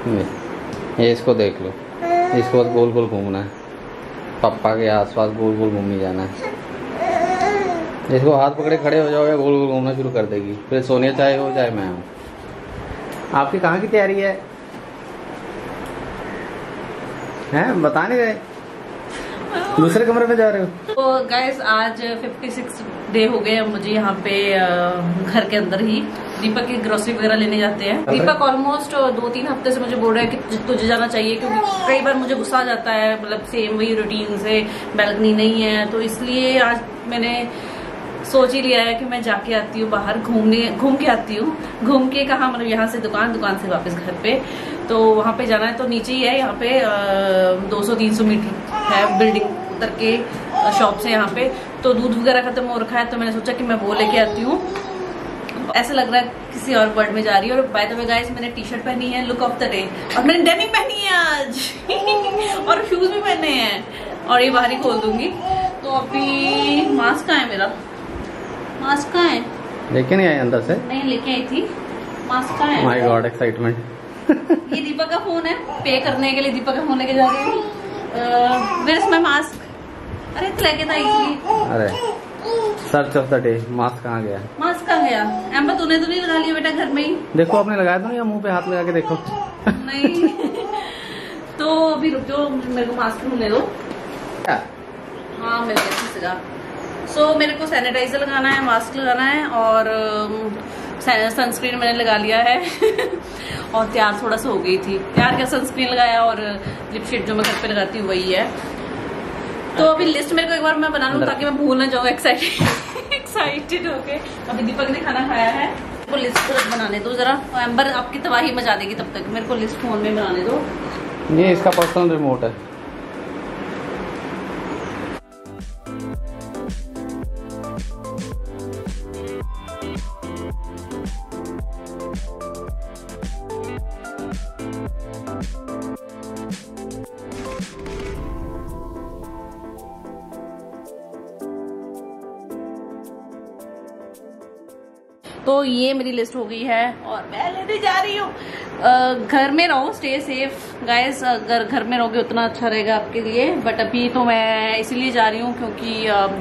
ये इसको देख लो, इसको बस गोल गोल घूमना है, पापा के आसपास गोल गोल घूम ही जाना है। इसको हाथ पकड़े खड़े हो जाओ या गोल गोल घूमना शुरू कर देगी। फिर सोनिया चाहे हो चाहे मैं हूँ। आपकी कहाँ की तैयारी है? हैं बता नहीं रहे, दूसरे कमरे में जा रहे हो? तो गाइस आज 56 डे हो गए मुझे यहाँ पे घर के अंदर ही। दीपक की ग्रोसरी वगैरह लेने जाते हैं। दीपक ऑलमोस्ट 2-3 हफ्ते से मुझे बोल रहा है कि तुझे जाना चाहिए, क्योंकि कई बार मुझे गुस्सा आ जाता है, मतलब सेम वही रूटीन से, बैल्कनी नहीं है, तो इसलिए आज मैंने सोच ही लिया है कि मैं जाके आती हूँ बाहर, घूम के आती हूँ। घूम के कहाँ, मतलब यहाँ से दुकान से वापस घर पे, तो वहाँ पे जाना है। तो नीचे ही है, यहाँ पे 200-300 मीटर है बिल्डिंग उतर के शॉप से यहाँ पे। तो दूध वगैरह खत्म हो रखा है, तो मैंने सोचा कि मैं वो लेके आती हूँ। ऐसा लग रहा है किसी और वर्ल्ड में जा रही है। और बाय द वे गाइस, मैंने टी शर्ट पहनी है लुक ऑफ द डे, और मैंने डेनिम पहनी है आज और शूज भी पहने हैं, और ये बाहर ही खोल दूंगी। तो अभी मास्क कहाँ है मेरा? मास्क कहाँ है? लेके नहीं आए अंदर से? नहीं लेके आई थी। मास्क कहाँ है? My God excitement. ये दीपक का फोन है, पे करने के लिए दीपक का फोन लेके जा रही हूँ। Where is my mask? अरे तो लेके था इसलिए। अरे search of the day, mask कहाँ गया? मास्क कहाँ गया? एम्बर तूने तो नहीं लगा लिया बेटा घर में ही? देखो आपने लगाया था ना, या मुंह पे हाथ लगा के देखो। नहीं। तो अभी रुक जाओ, मेरे को मास्क ढूंढने दो। क्या? हाँ मेरे को लगा। सो मेरे को सैनिटाइजर लगाना है, मास्क लगाना है, और सनस्क्रीन मैंने लगा लिया है। और तैयार थोड़ा सा हो गई थी, तैयार क्या, सनस्क्रीन लगाया, और लिपस्टिक जो मैं घर पे लगाती हूँ वही है। तो अभी लिस्ट मेरे को एक बार मैं बना लूँ ताकि मैं भूल ना जाऊँ एक्साइटेड होके। अभी दीपक ने खाना खाया है, तो लिस्ट बनाने दो जरा। एम्बर आपकी तबाही मचा देगी तब तक, मेरे को लिस्ट फोन में बनाने दो। ये इसका पर्सनल रिमोट है। तो ये मेरी लिस्ट हो गई है और मैं लेने जा रही हूँ। घर में रहो, स्टे सेफ गाइस। अगर घर में रहोगे उतना अच्छा रहेगा आपके लिए। बट अभी तो मैं इसीलिए जा रही हूँ क्योंकि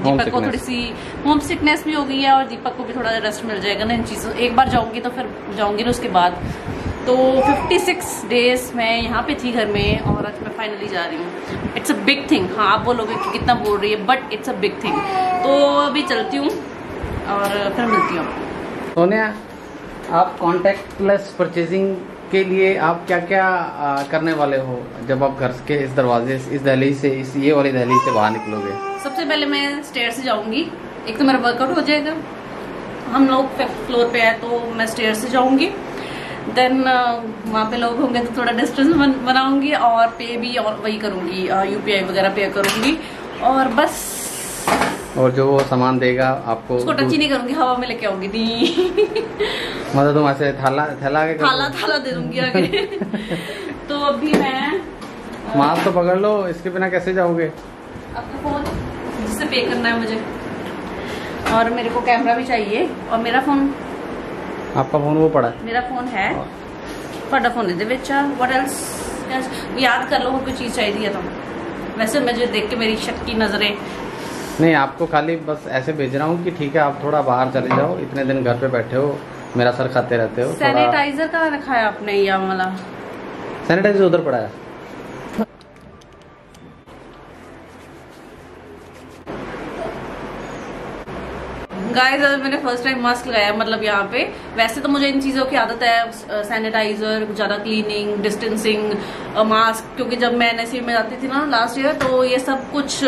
दीपक को थोड़ी सी होम सिकनेस भी हो गई है, और दीपक को भी थोड़ा रेस्ट मिल जाएगा ना इन चीज़ों। एक बार जाऊंगी तो फिर जाऊंगी ना उसके बाद। तो 56 डेज मैं यहाँ पे थी घर में, और आज मैं फाइनली जा रही हूँ। It's a big thing. हाँ आप बोलोगे कि कितना बोल रही है, but it's a big thing. तो अभी चलती हूँ और फिर मिलती हूँ। सोनिया, आप कॉन्टैक्टलेस परचेजिंग के लिए आप क्या क्या करने वाले हो जब आप घर के इस दरवाजे, इस दहलीज से, इस ये वाली दहलीज से बाहर निकलोगे? सबसे पहले मैं स्टेयर से जाऊंगी। एक तो मेरा वर्कआउट हो जाएगा, हम लोग 5th फ्लोर पे है, तो मैं स्टेयर से जाऊंगी। देन वहाँ पे लोग होंगे तो थोड़ा डिस्टेंस बनाऊंगी, और पे भी और वही करूंगी, UPI वगैरह पे करूंगी, और बस। और जो वो सामान देगा आपको, उसको टच ही नहीं करूंगी, हवा में लेके आऊंगी। मतलब तुम ऐसे थैला के थाला दे दूंगी आगे। तो अभी मैं मास्क तो पकड़ लो, इसके बिना कैसे जाओगे? अपना फोन जिससे पे करना है मुझे, और मेरे को कैमरा भी चाहिए, और मेरा फोन। आपका फोन वो पड़ा है? मेरा फोन है, बड़ा फोन है व्हाट एल्स। याद कर लो कोई चीज चाहिए तो। वैसे मुझे देख के मेरी शक की नजरें नहीं, आपको खाली बस ऐसे भेज रहा हूँ कि ठीक है आप थोड़ा बाहर चले जाओ, इतने दिन घर पे बैठे हो, मेरा सर खाते रहते हो। सैनिटाइजर कहाँ रखा है आपने? ये वाला सैनिटाइजर उधर पड़ा है। गाइस अभी मैंने फर्स्ट टाइम मास्क लगाया, मतलब यहाँ पे। वैसे तो मुझे इन चीज़ों की आदत है, सैनिटाइजर, ज़्यादा क्लीनिंग, डिस्टेंसिंग, मास्क। क्योंकि जब मैं NSC में जाती थी ना लास्ट ईयर, तो ये सब कुछ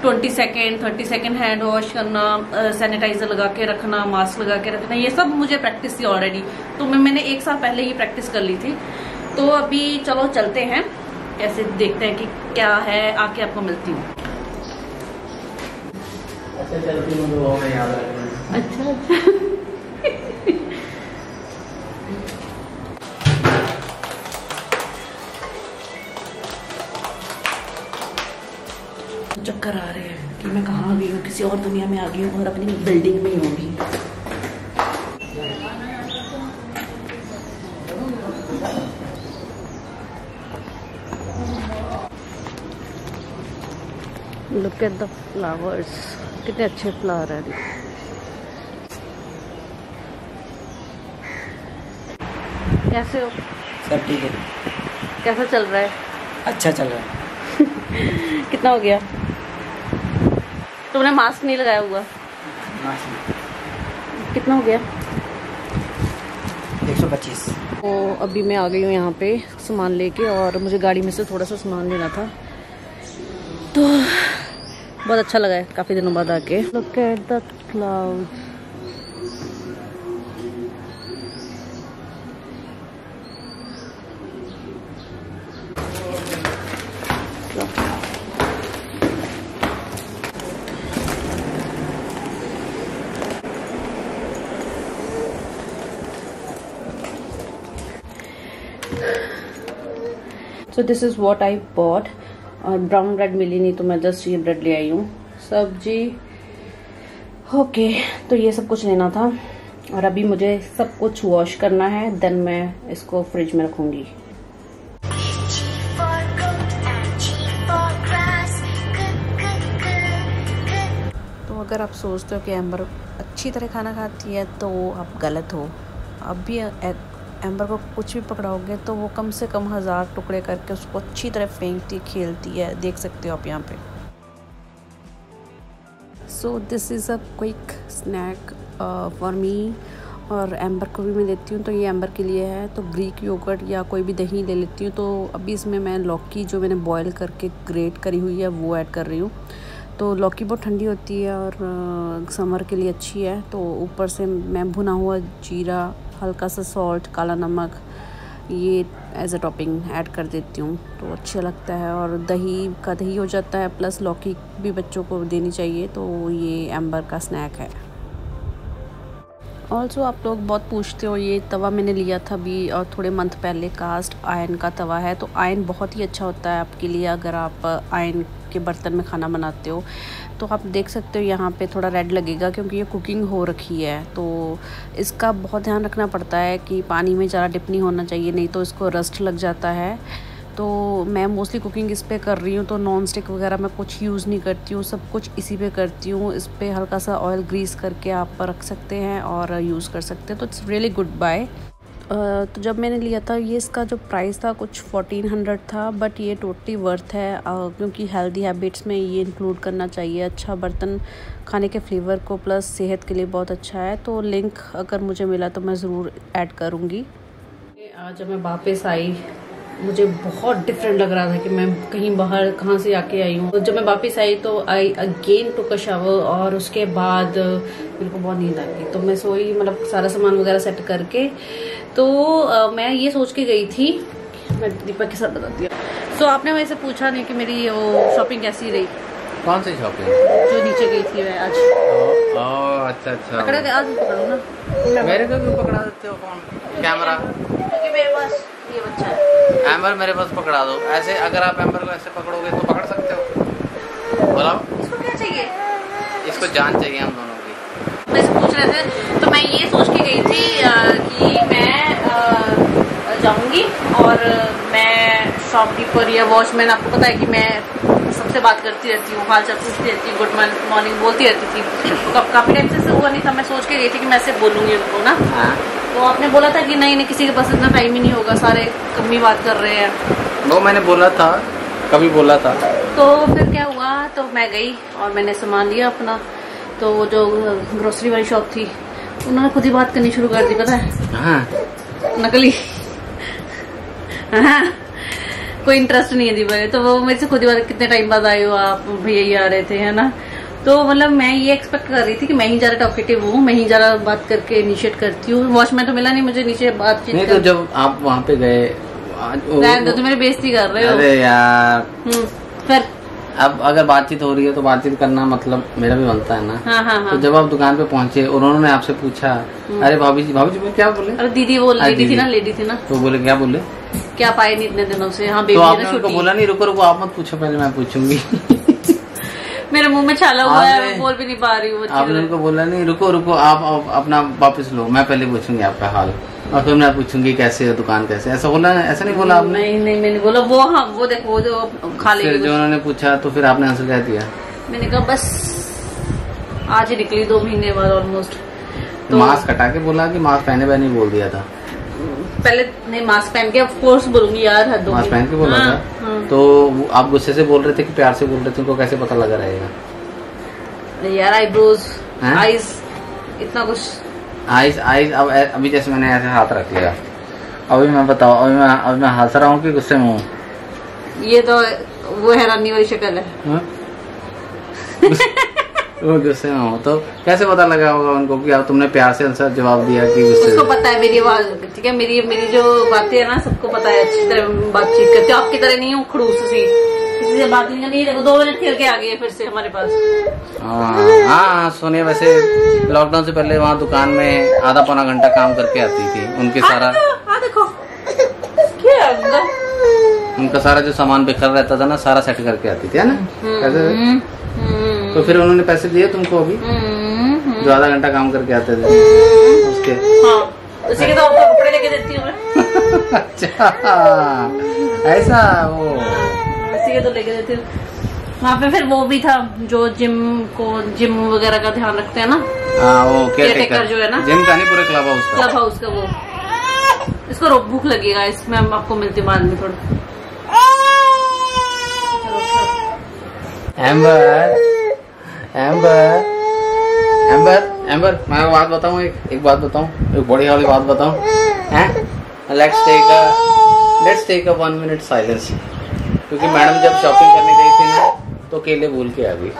20 सेकेंड 30 सेकेंड हैंड वॉश करना, सैनिटाइजर लगा के रखना, मास्क लगा के रखना, ये सब मुझे प्रैक्टिस थी ऑलरेडी। तो मैंने 1 साल पहले ही प्रैक्टिस कर ली थी। तो अभी चलो चलते हैं, कैसे देखते हैं कि क्या है, आके आपको मिलती हूँ। अच्छा चक्कर आ रहे हैं कि मैं कहाँ आ गई हूँ, किसी और दुनिया में आ गई हूँ, और अपनी बिल्डिंग में ही होंगी। लुक एट द फ्लावर्स, कितने अच्छे फ्लावर हैं। कैसे हो? सब ठीक है। कैसा चल रहा है? अच्छा चल रहा है। कितना हो गया? तुमने मास्क नहीं लगाया हुआ? कितना हो गया? 125। तो अभी मैं आ गई हूँ यहाँ पे सामान लेके, और मुझे गाड़ी में से थोड़ा सा सामान लेना था, तो बहुत अच्छा लगा है काफ़ी दिनों बाद आके। Look at the clouds. So this is what I bought. और ब्राउन ब्रेड मिली नहीं तो मैं जस्ट ये ब्रेड ले आई हूँ। सब्जी ओके, तो ये सब कुछ लेना था, और अभी मुझे सब कुछ वॉश करना है, देन मैं इसको फ्रिज में रखूँगी। तो अगर आप सोचते हो कि एम्बर अच्छी तरह खाना खाती है तो आप गलत हो। अब भी एम्बर को कुछ भी पकड़ाओगे तो वो कम से कम 1000 टुकड़े करके उसको अच्छी तरह फेंकती खेलती है, देख सकते हो आप यहाँ पे। So this is a quick snack for me, और एम्बर को भी मैं लेती हूँ तो ये एम्बर के लिए है। तो ग्रीक योगर्ट या कोई भी दही ले लेती हूँ। तो अभी इसमें मैं लौकी जो मैंने बॉयल करके ग्रेट करी हुई है वो ऐड कर रही हूँ। तो लौकी बहुत ठंडी होती है और समर के लिए अच्छी है। तो ऊपर से मैं भुना हुआ जीरा, हल्का सा सॉल्ट, काला नमक, ये एज अ टॉपिंग ऐड कर देती हूँ, तो अच्छा लगता है। और दही का दही हो जाता है, प्लस लौकी भी बच्चों को देनी चाहिए। तो ये एम्बर का स्नैक है। ऑल्सो आप लोग बहुत पूछते हो, ये तवा मैंने लिया था अभी और थोड़े मंथ पहले, कास्ट आयरन का तवा है। तो आयरन बहुत ही अच्छा होता है आपके लिए अगर आप आयरन के बर्तन में खाना बनाते हो। तो आप देख सकते हो यहाँ पे थोड़ा रेड लगेगा क्योंकि ये कुकिंग हो रखी है। तो इसका बहुत ध्यान रखना पड़ता है कि पानी में ज़्यादा डिप नहीं होना चाहिए, नहीं तो इसको रस्ट लग जाता है। तो मैं मोस्टली कुकिंग इस पे कर रही हूँ, तो नॉन स्टिक वगैरह मैं कुछ यूज़ नहीं करती हूँ, सब कुछ इसी पे करती हूँ। इस पर हल्का सा ऑयल ग्रीस करके आप रख सकते हैं और यूज़ कर सकते हैं। तो इट्स रियली गुड बाय। तो जब मैंने लिया था ये, इसका जो प्राइस था कुछ 1400 था, बट ये टोटली वर्थ है क्योंकि हेल्दी हैबिट्स में ये इंक्लूड करना चाहिए। अच्छा बर्तन खाने के फ्लेवर को प्लस सेहत के लिए बहुत अच्छा है। तो लिंक अगर मुझे मिला तो मैं ज़रूर ऐड करूँगी। आज जब मैं वापस आई मुझे बहुत डिफरेंट लग रहा था कि मैं कहीं बाहर कहाँ से आके आई हूँ। तो जब मैं वापस आई तो I again took a shower, और उसके बाद मेरे को बहुत नींद आ गई। तो मैं सोई, मतलब सारा सामान वगैरह सेट करके। तो मैं ये सोच के गई थी, मैं दीपक के साथ बताती हूँ। सो आपने मेरे से पूछा नहीं कि मेरी शॉपिंग कैसी रही। कौन सी शॉपिंग? जो नीचे गई थी मैं आज। अच्छा अच्छा, पकड़ा आज पकड़ो ना। मेरे को क्यों पकड़ा देते हो फोन कैमरा? क्योंकि मेरे पास ये बच्चा है। एम्बर मेरे पास पकड़ा दो। ऐसे अगर आप एम्बर को ऐसे पकड़ोगे तो पकड़ सकते हो? बोलो इसको क्या चाहिए? इसको जान चाहिए हम दोनों की। मैं से पूछ रहे थे, तो मैं ये सोच के गई थी कि मैं जाऊंगी और मैं शॉपकीपर या वॉचमैन, आपको पता है कि मैं सबसे बात करती रहती हूँ, हाल चाल पूछती रहती हूँ, गुड मॉर्निंग बोलती रहती थी। तो काफी टाइम से हुआ नहीं था, मैं सोच के गई थी कि मैं ऐसे बोलूंगी उनको ना। तो आपने बोला था कि नहीं किसी के पास इतना टाइम ही नहीं होगा, सारे कम ही बात कर रहे हैं। वो मैंने बोला था, कभी बोला था। तो फिर क्या हुआ, तो मैं गई और मैंने सामान लिया अपना। तो वो जो ग्रोसरी वाली शॉप थी उन्होंने खुद ही बात करनी शुरू कर दी, पता है, नकली। हाँ, कोई इंटरेस्ट नहीं है दी भाई। तो वो मेरे से खुद ही बात, कितने टाइम बाद आए हो आप, भैया ही आ रहे थे, है ना। तो मतलब मैं ये एक्सपेक्ट कर रही थी कि मैं ही ज्यादा टॉकेटिव हूँ, मैं ही ज्यादा बात करके इनिशिएट करती हूँ। वॉचमैन तो मिला नहीं मुझे नीचे बातचीत नहीं। तो जब आप वहाँ पे गए, तो मेरी बेइज्जती कर रहे हो। अरे यार, फिर अब अगर बातचीत हो रही है तो बातचीत करना मतलब मेरा भी बनता है ना। हाँ। तो जब आप दुकान पे पहुँचे और उन्होंने आपसे पूछा, अरे भाभी जी मैं क्या बोले? अरे दीदी वो लेडी थी ना। तो बोले क्या बोले? क्या पाए नहीं इतने दिनों से। हाँ, तो आपने उनको बोला नहीं रुको आप मत पूछो, पहले मैं पूछूंगी। मेरे मुंह में छाला हुआ है, मैं बोल भी नहीं पा रही हूँ। आपने उनको बोला नहीं रुको आप अपना वापस लो, मैं पहले पूछूंगी आपका हाल और फिर मैं पूछूंगी कैसे है दुकान, कैसे, ऐसा बोला? ऐसा नहीं बोला आपने? नहीं मैंने बोला वो, हाँ वो देखो वो जो खा लेगी। जो उन्होंने पूछा तो फिर आपने आंसर क्या दिया? मैंने कहा बस आज ही निकली 2 महीने बाद ऑलमोस्ट। तो मास्क हटा के बोला कि मास्क पहने पहने बोल दिया था? पहले नहीं, मास्क पहन के ऑफ कोर्स बोलूंगी यार, हद होगी। मास्क पहन के बोला था? हाँ। तो आप गुस्से से बोल रहे थे कि प्यार से बोल रहे थे? उनको कैसे पता लगा रहेगा यार? आईब्रोज, आईज, इतना कुछ। आईज अब अभी जैसे मैंने ऐसे हाथ रख लिया, अभी मैं बताओ, अभी मैं हंस रहा हूँ कि गुस्से में हूँ? ये तो वो हैरानी वाली शक्ल है। वो गुस्से में हो तो कैसे पता लगा होगा उनको कि आप तुमने प्यार से आंसर जवाब दिया कि गुस्से? उसको पता है मेरी आवाज, ठीक है, मेरी जो बातें है ना सबको पता है, अच्छी तरह बातचीत करती हूँ। आपकी तरह नहीं हूँ खड़ूस सी, किसी से बात नहीं करनी। देखो 2 मिनट खेल के आ गए फिर से हमारे पास। हाँ सोनिया वैसे लॉकडाउन से पहले वहाँ दुकान में आधा पौना घंटा काम करके आती थी। उनके सारा देखो क्या उनका सारा जो सामान बिखर रहता था ना, सारा सेट करके आती थी, है ना? कैसे? तो फिर उन्होंने पैसे दिए तुमको अभी जो आधा घंटा काम करके आते थे उसके? हाँ, उसी के तो आपको कपड़े लेके देती हूँ मैं। अच्छा ऐसा? वो उसी के तो लेके देती हूँ। वहाँ पे फिर वो भी था जो जिम वगैरह का ध्यान रखते हैं ना। हाँ, वो केयरटेकर जो है ना, जिम का नहीं, पूरे क्लब हाउस का। वो इसको भूख लगेगा, इसमें हम आपको मिलती बाद में थोड़ा। एम्बर मैं बात बताऊं, एक बात बताऊं, एक बड़ी वाली बात बताऊं, हैं? Let's take a 1 minute silence. क्योंकि मैडम जब शॉपिंग करने गई थी ना तो केले भूल के आ गई।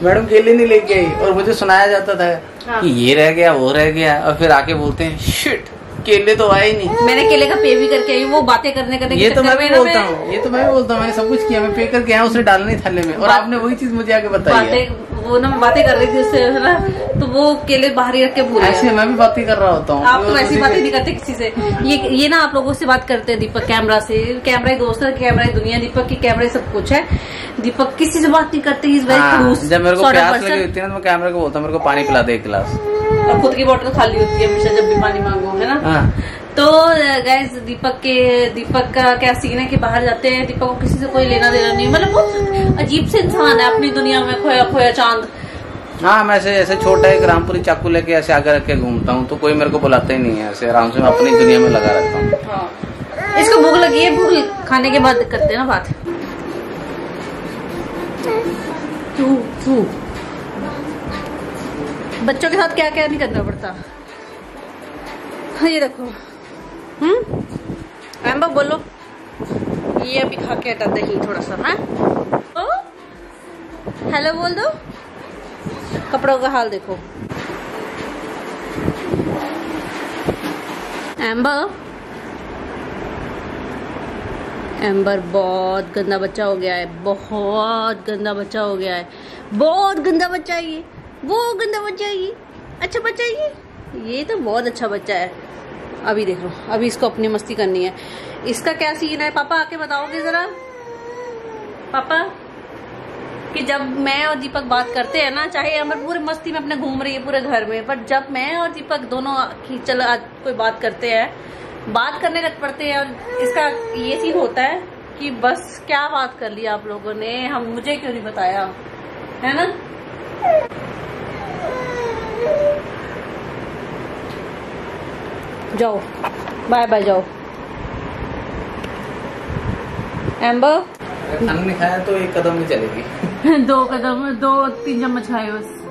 मैडम केले नहीं लेके आई और मुझे सुनाया जाता था कि ये रह गया, वो रह गया, और फिर आके बोलते हैं शिट केले तो आए नहीं। मैंने केले का पे भी करके आई, वो बातें करने ये तो मैं भी बोलता हूँ, मैंने सब कुछ किया, मैं पे करके आया, उसे डालने थाले में, और आपने वही चीज मुझे आके बताई। वो ना बातें कर रही थी उससे, है ना, तो वो केले बाहर ही रख के भूल गए। ऐसे मैं भी बातें कर रहा होता हूँ। आप तो ऐसी बातें नहीं करते किसी से। ये ना आप लोगों से बात करते हैं दीपक कैमरा से, कैमरा ही दोस्त है, कैमरा ही दुनिया, दीपक की कैमरा सब कुछ है। दीपक किसी से बात नहीं करते। जब मेरे को प्यास लगी होती है ना तो मैं कैमरा को बोलता हूँ मेरे को पानी पिला दे 1 गिलास, और खुद की बोतल खाली होती है हमेशा जब भी पानी मांगो, है ना। तो गाइस दीपक का क्या सीन है कि बाहर जाते हैं, दीपक को किसी से कोई लेना देना नहीं, मतलब बहुत अजीब से इंसान है, अपनी दुनिया में खोया चांद। हाँ, मैं ऐसे छोटा एक रामपुरी चाकू लेके ऐसे आगे रख के घूमता हूँ, तो कोई मेरे को बुलाता ही नहीं है, ऐसे आराम से मैं अपनी दुनिया में लगा रहता हूँ। हाँ। इसको भूख लगी है, भूख खाने के बाद करते हैं ना बात। बच्चों के साथ क्या क्या नहीं करना पड़ता। ये देखो, एम्बर बोलो, ये अभी खा के हटा दही थोड़ा सा, है? हेलो बोल दो। कपड़ों का हाल देखो। एम्बर बहुत गंदा बच्चा हो गया है, बहुत गंदा बच्चा हो गया है, बहुत गंदा बच्चा है ये, वो गंदा बच्चा है ये, अच्छा बच्चा है ये तो बहुत अच्छा बच्चा है। अभी देख लो, अभी इसको अपनी मस्ती करनी है। इसका क्या सीन है पापा, आके बताओगे जरा पापा, कि जब मैं और दीपक बात करते हैं ना, चाहे अमर पूरे मस्ती में अपने घूम रही है पूरे घर में, बट जब मैं और दीपक दोनों की चल आज कोई बात करते हैं, बात करने लग पड़ते हैं, और इसका ये सीन होता है कि बस क्या बात कर लिया आप लोगों ने, हम मुझे क्यों नहीं बताया, है ना। जाओ, बाय बाय, जाओ। एम्बर खाना नहीं खाया तो 1 कदम नहीं चलेगी। 2 कदम, 2-3 चम्मच खाए बस।